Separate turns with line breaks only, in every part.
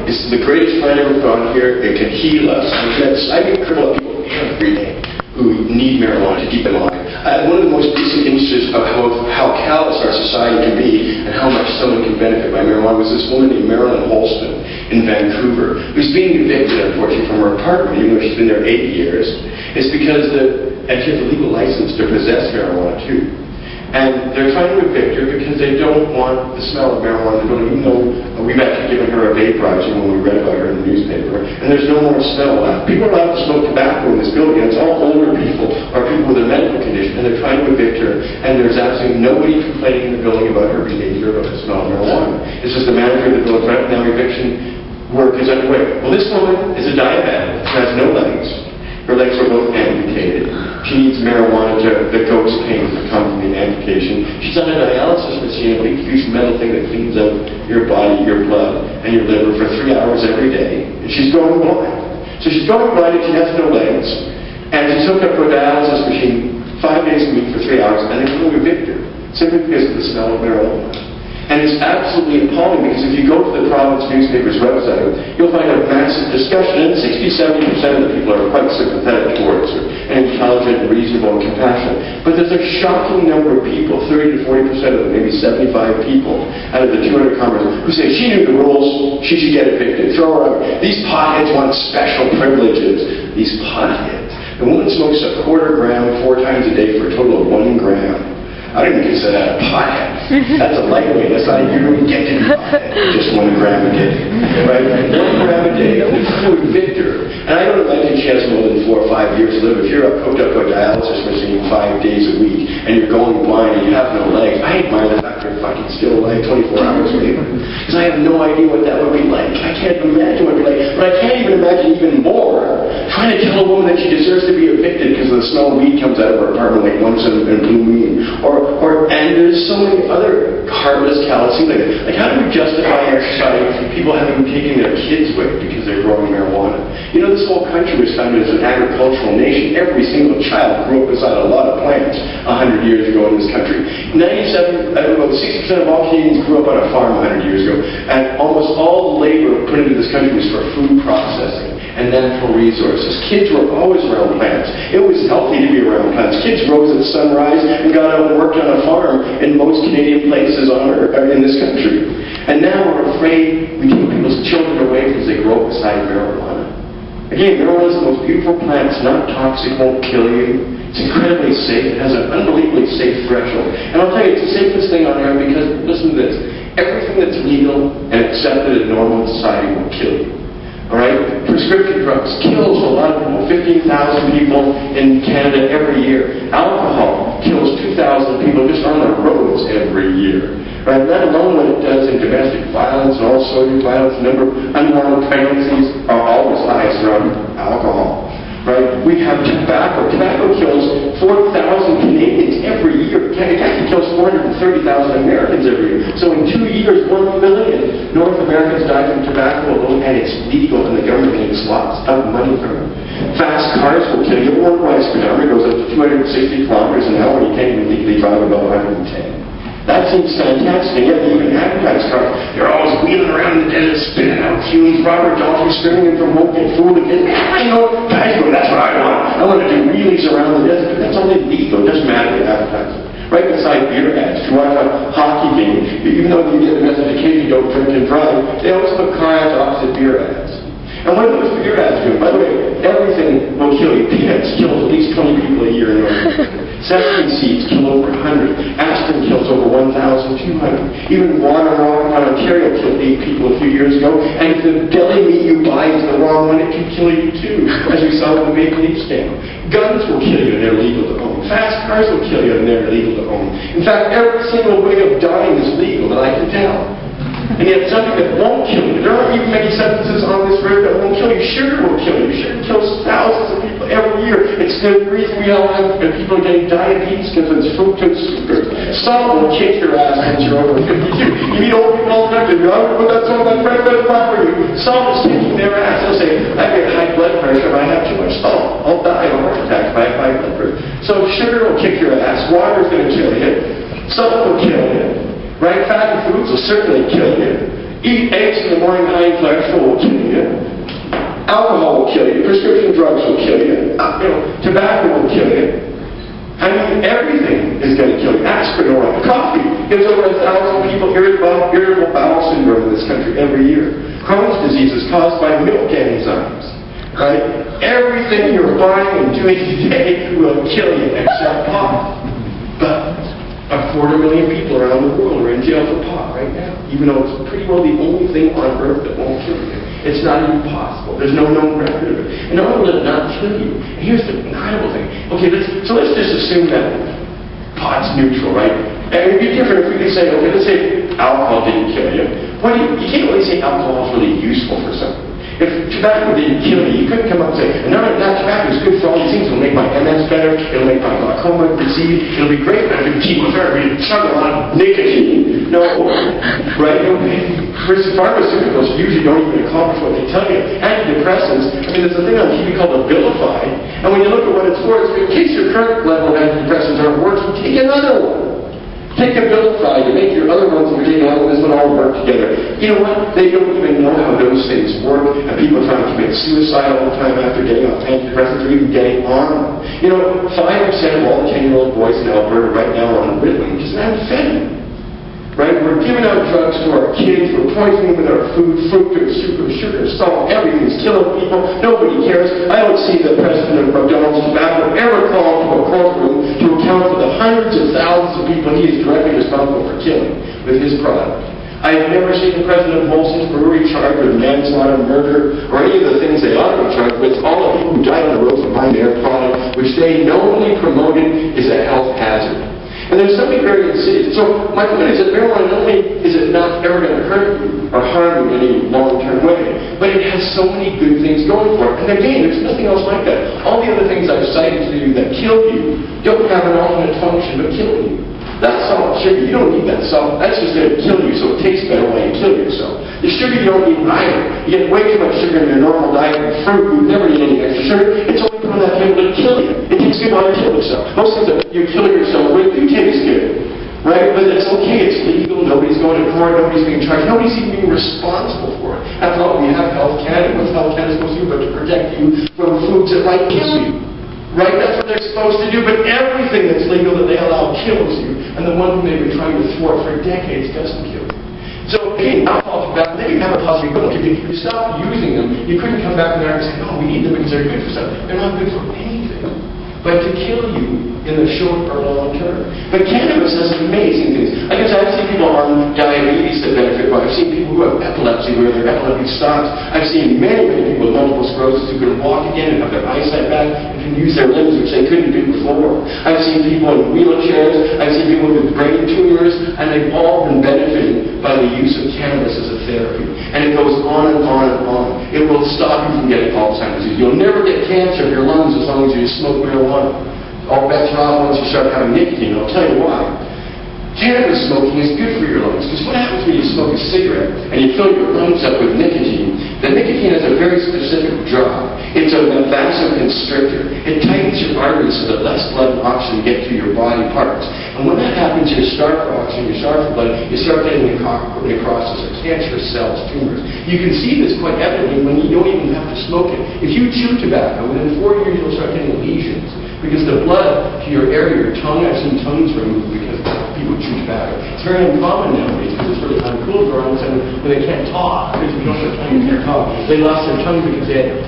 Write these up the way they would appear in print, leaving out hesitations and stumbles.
It's the greatest plant ever found here. It can heal us. I meet crippled people every day who need marijuana to keep them alive. One of the most recent instances of how callous our society can be and how much someone can benefit by marijuana was this woman named Marilyn Holston in Vancouver, who's being evicted, unfortunately, from her apartment, even though she's been there 8 years. It's because and she has a legal license to possess marijuana, too. And they're trying to evict her because they don't want the smell of marijuana. They don't even know. We've actually given her a vaporizer when we read about her in the newspaper. And there's no more smell left. People are allowed to smoke tobacco in this building. And it's all older people or people with a medical condition. And they're trying to evict her. And there's absolutely nobody complaining in the building about her behavior about the smell of marijuana. It's just the manager of the building. Right now, eviction work is underway. Well, this woman is a diabetic. She has no legs. Her legs are both amputated. She needs marijuana the ghost pains that come from the amputation. She's on a dialysis machine, a big huge metal thing that cleans out your body, your blood, and your liver for 3 hours every day. And she's going blind. So she's going blind and she has no legs. And she's hooked up to a dialysis machine 5 days a week for 3 hours, and they will evict her simply because of the smell of marijuana. And it's absolutely appalling because if you go to the province newspaper's website, you'll find a massive discussion, and 60-70% of the people are quite sympathetic towards her, and intelligent, and reasonable, and compassionate. But there's a shocking number of people, 30 to 40% of them, maybe 75 people out of the 200 comments, who say she knew the rules, she should get evicted, throw her out. These potheads want special privileges. These potheads. The woman smokes a quarter gram 4 times a day for a total of 1 gram. I don't even consider that a pothead. That's a lightweight. That's not you don't get to be pothead. Just 1 gram a day. Right? 1 gram a day. They're trying to evict her. And I don't imagine she has more than 4 or 5 years to live. If you're hooked up to a dialysis machine 5 days a week and you're going blind and you have no legs, I admire the fact you're fucking still alive 24 hours later. Because I have no idea what that would be like. I can't imagine what it would be like. But I can't even imagine even more trying to tell a woman that she deserves to be evicted because the smell of weed comes out of her apartment like once in a blue moon. And there's so many other heartless, callous things like that. Like, how do we justify in our society people having taken their kids away because they're growing marijuana? You know, this whole country was founded as an agricultural nation. Every single child grew up beside a lot of plants 100 years ago in this country. About 60% of all Canadians grew up on a farm 100 years ago. And almost all the labor put into this country was for food processing and natural resources. Kids were always around plants. It was healthy to be around plants. Kids rose at sunrise and got out and worked on a farm in most Canadian places in this country. And now we're afraid we take people's children away because they grow up beside marijuana. Again, marijuana is the most beautiful plant. It's not toxic, won't kill you. It's incredibly safe. It has an unbelievably safe threshold. And I'll tell you, it's the safest thing on earth because, listen to this, everything that's legal and accepted in normal society will kill you. Alright? Prescription drugs kills a lot of people. 15,000 people in Canada every year. Alcohol kills 2,000 people just on the roads every year. Right? Let alone what it does in domestic violence and all sorts of violence. The number of unwanted pregnancies are always highest around alcohol. Right? We have tobacco. Tobacco kills 4,000 Canadians every year. It actually kills 430,000 Americans every year. So in 2 years, 1 million North Americans died from tobacco alone, and it's legal, and the government makes lots of money from it. Fast cars will kill you. Worldwide speedometer goes up to 260 kilometers an hour, and you can't even legally drive above 110. That seems fantastic, and yet they even advertise cars. They're always wheeling around in the desert, spitting out fumes. Robert Daltrey screaming from Woken Fool again. I know, guys, that's what I want. I want to do wheelies around the desert. But that's only legal. It doesn't matter the advertising. Right beside beer ads. If you watch a hockey game, even though you get the message occasionally don't drink and drive, they always put car ads opposite beer ads. And what are those beer ads doing? By the way, everything will kill you. Peanuts kills at least 20 people a year in North America. Sesame seeds kill over 100. Aspirin kills over 1,200. Even water in Ontario killed 8 people a few years ago. And if the deli meat you buy is the wrong one, it can kill you too, as we saw with the Maple Leaf scandal. Guns will kill you and they're legal to own. Fast cars will kill you and they're illegal to own. In fact, every single way of dying is legal that I can tell. And yet something that won't kill you. There aren't even many substances on this earth that won't kill you. Sugar will kill you. Sugar kills thousands of people every year. It's the reason we all have people getting diabetes because it's fructose sugar. Salt will kick your ass once you're over 52. You meet old people all the time. But that's all that bread that's not for you. Salt is kicking their ass. They'll say, I get high blood pressure if I have too much salt. I'll die of a heart attack if I have high blood pressure. So sugar will kick your ass. Water is going to kill you. Salt will kill you. Right? Fatty foods will certainly kill you. Eat eggs in the morning, high in flesh will kill you. Alcohol will kill you. Prescription drugs will kill you. Tobacco will kill you. I mean, everything is going to kill you. Aspirin or coffee gives over 1,000 people irritable bowel syndrome in this country every year. Crohn's disease is caused by milk enzymes. Right? Everything you're buying and doing today will kill you except pot. But 250,000 people around the world are in jail for pot right now, even though it's pretty well the only thing on earth that won't kill you. It's not even possible. There's no known record of it. And not only will it not kill you, and here's the incredible thing. Okay, let's just assume that pot's neutral, right? And it would be different if we could say, okay, let's say alcohol didn't kill you. Well, you can't really say alcohol is really useful for something. If tobacco didn't kill you couldn't come up and say, no, tobacco is good for all these things. It'll make my MS better. It'll make my glaucoma recede. It'll be great when I do chemotherapy. Chug a lot of nicotine. No, right? Versus pharmaceuticals usually don't even accomplish what they tell you. Antidepressants, I mean, there's a thing on TV called Abilify. And when you look at what it's for, it's in case your current level of antidepressants aren't working, take another one. Take Abilify to make your other ones that you're taking on this one all work together. You know what? They don't even know how those things work, and people are trying to commit suicide all the time after getting off antidepressants or even getting on them. 5% of all the 10-year-old boys in Alberta right now are on Ritalin, which is an amphetamine. Right? We're giving out drugs to our kids. We're poisoning them with our food, fructose, sugar, salt, everything's killing people. Nobody cares. I don't see the president of McDonald's Tobacco ever called to a courtroom to account for the hundreds of thousands of people he is directly responsible for killing with his product. I have never seen the president of Molson's Brewery charged with manslaughter, murder, or any of the things they ought to be charged with. All the people who died on the road from buying their product, which they knowingly promoted, is a health hazard. And there's something very insidious. So my point is that marijuana not only is it not ever going to hurt you or harm you in any long-term way, but it has so many good things going for it. And again, there's nothing else like that. All the other things I've cited to you that kill you don't have an alternate function but kill you. That's salt, sugar. You don't need that salt. That's just going to kill you, so it tastes better when you kill yourself. The sugar you don't need either. You get way too much sugar in your normal diet. Fruit, you never need any extra sugar. It's only put on that table to kill you. It tastes good while you kill yourself. Most things that you kill yourself with do taste good. Right? But it's okay. It's legal. Nobody's going to court. Nobody's being charged. Nobody's even being responsible for it. After all, we have Health Canada. What's Health Canada supposed to do but to protect you from foods that might kill you? Right? That's what they're supposed to do, but everything that's legal that they allow kills you, and the one thing they've been trying to thwart for decades doesn't kill you. So, again, alcohol, tobacco, they didn't have a positive equivalent. If you stopped using them, you couldn't come back there and say, no, we need them because they're good for something. They're not good for anything but to kill you in the short or long term. But cannabis has amazing things. I guess I've seen people on diabetes that benefit from it. I've seen people who have epilepsy where their epilepsy stops. I've seen many people with multiple sclerosis who can walk again and have their eyesight back and can use their limbs, which they couldn't do before. I've seen people in wheelchairs. I've seen people with brain tumors, and they've all been benefiting by the use of cannabis as a therapy. And it goes on and on and on. It will stop you from getting Alzheimer's disease. You'll never get cancer of your lungs as long as you smoke marijuana. All bets are off once you start having nicotine. I'll tell you why. Cannabis smoking is good for your lungs, because what happens when you smoke a cigarette and you fill your lungs up with nicotine? The nicotine has a very specific job. It's a vasoconstrictor. It tightens your arteries so that less blood and oxygen get to your body parts. And when that happens, you're starved for oxygen, you're starved for blood, you start getting necrosis or cancerous cells, tumors. You can see this quite evidently when you don't even have to smoke it. If you chew tobacco, within 4 years you'll start getting lesions. Because the blood to your area, your tongue, I've seen tongues removed because people chew tobacco. It's very uncommon nowadays because it's really uncool for all of a sudden when they can't talk, because we don't have time to talk. They lost their tongue because they had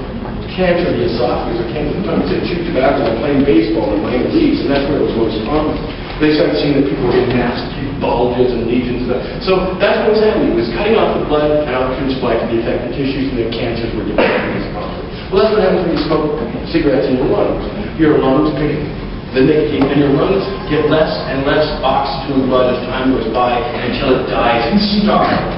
cancer of the esophagus or cancer of the tongue. They chewed tobacco while playing baseball in Miami Beach, and that's where it was most common. They started seeing that people were getting nasty bulges and lesions and stuff. So that's what was happening. It was cutting off the blood and oxygen supply to the affected tissues, and the cancers were developing as possible. Well, that's what happens when you smoke cigarettes in your lungs. Your lungs pick the nicotine, and your lungs get less and less oxygen in the blood as time goes by until it dies and starves.